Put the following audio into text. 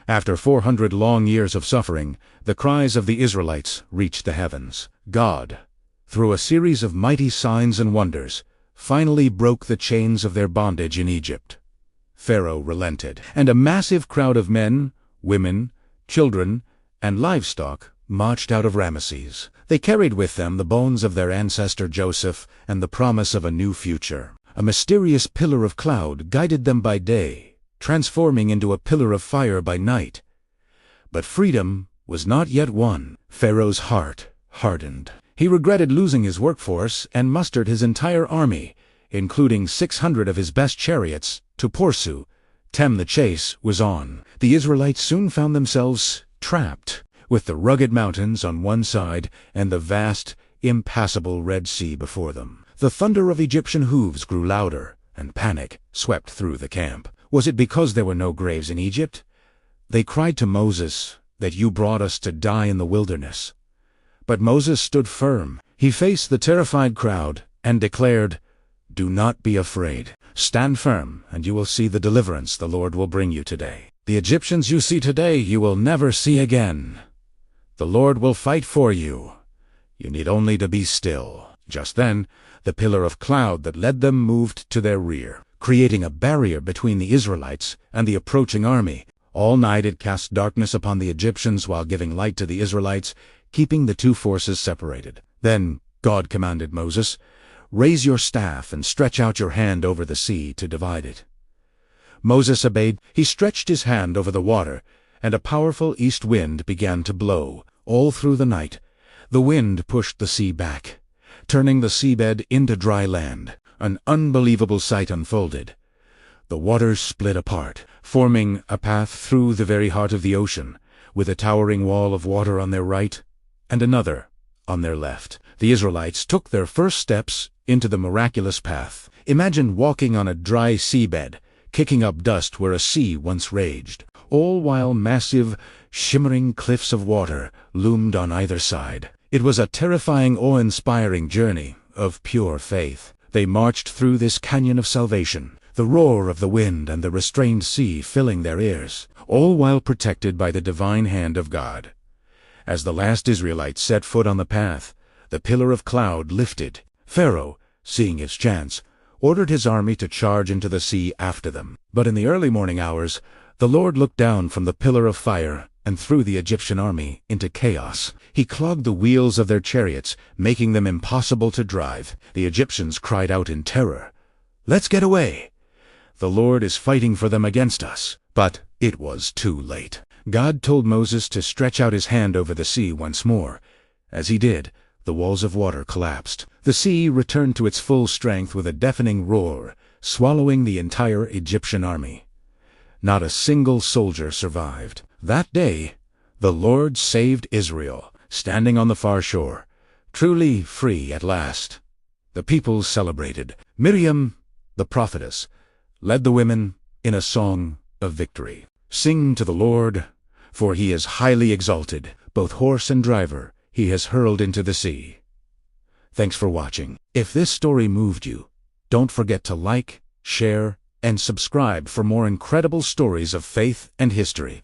After 400 long years of suffering, the cries of the Israelites reached the heavens. God, through a series of mighty signs and wonders, finally broke the chains of their bondage in Egypt. Pharaoh relented, and a massive crowd of men, women, children, and livestock marched out of Ramesses. They carried with them the bones of their ancestor Joseph and the promise of a new future. A mysterious pillar of cloud guided them by day, transforming into a pillar of fire by night. But freedom was not yet won. Pharaoh's heart hardened. He regretted losing his workforce and mustered his entire army, including 600 of his best chariots, to pursue. The chase was on. The Israelites soon found themselves trapped, with the rugged mountains on one side and the vast, impassable Red Sea before them. The thunder of Egyptian hooves grew louder, and panic swept through the camp. Was it because there were no graves in Egypt? They cried to Moses, "that you brought us to die in the wilderness." But Moses stood firm. He faced the terrified crowd and declared, "Do not be afraid. Stand firm, and you will see the deliverance the Lord will bring you today. The Egyptians you see today you will never see again. The Lord will fight for you. You need only to be still." Just then, the pillar of cloud that led them moved to their rear, creating a barrier between the Israelites and the approaching army. All night it cast darkness upon the Egyptians while giving light to the Israelites, keeping the two forces separated. Then God commanded Moses, "Raise your staff and stretch out your hand over the sea to divide it." Moses obeyed. He stretched his hand over the water, and a powerful east wind began to blow. All through the night, the wind pushed the sea back, turning the seabed into dry land. An unbelievable sight unfolded. The waters split apart, forming a path through the very heart of the ocean, with a towering wall of water on their right and another on their left. The Israelites took their first steps into the miraculous path. Imagine walking on a dry seabed, kicking up dust where a sea once raged, all while massive, shimmering cliffs of water loomed on either side. It was a terrifying, awe-inspiring journey of pure faith. They marched through this canyon of salvation, the roar of the wind and the restrained sea filling their ears, all while protected by the divine hand of God. As the last Israelites set foot on the path, the pillar of cloud lifted. Pharaoh, seeing his chance, ordered his army to charge into the sea after them. But in the early morning hours, the Lord looked down from the pillar of fire and threw the Egyptian army into chaos. He clogged the wheels of their chariots, making them impossible to drive. The Egyptians cried out in terror, "Let's get away! The Lord is fighting for them against us." But it was too late. God told Moses to stretch out his hand over the sea once more. As he did, the walls of water collapsed. The sea returned to its full strength with a deafening roar, swallowing the entire Egyptian army. Not a single soldier survived. That day, the Lord saved Israel, standing on the far shore, truly free at last. The people celebrated. Miriam, the prophetess, led the women in a song of victory. "Sing to the Lord, for he is highly exalted. Both horse and driver he has hurled into the sea." Thanks for watching. If this story moved you, don't forget to like, share, and subscribe for more incredible stories of faith and history.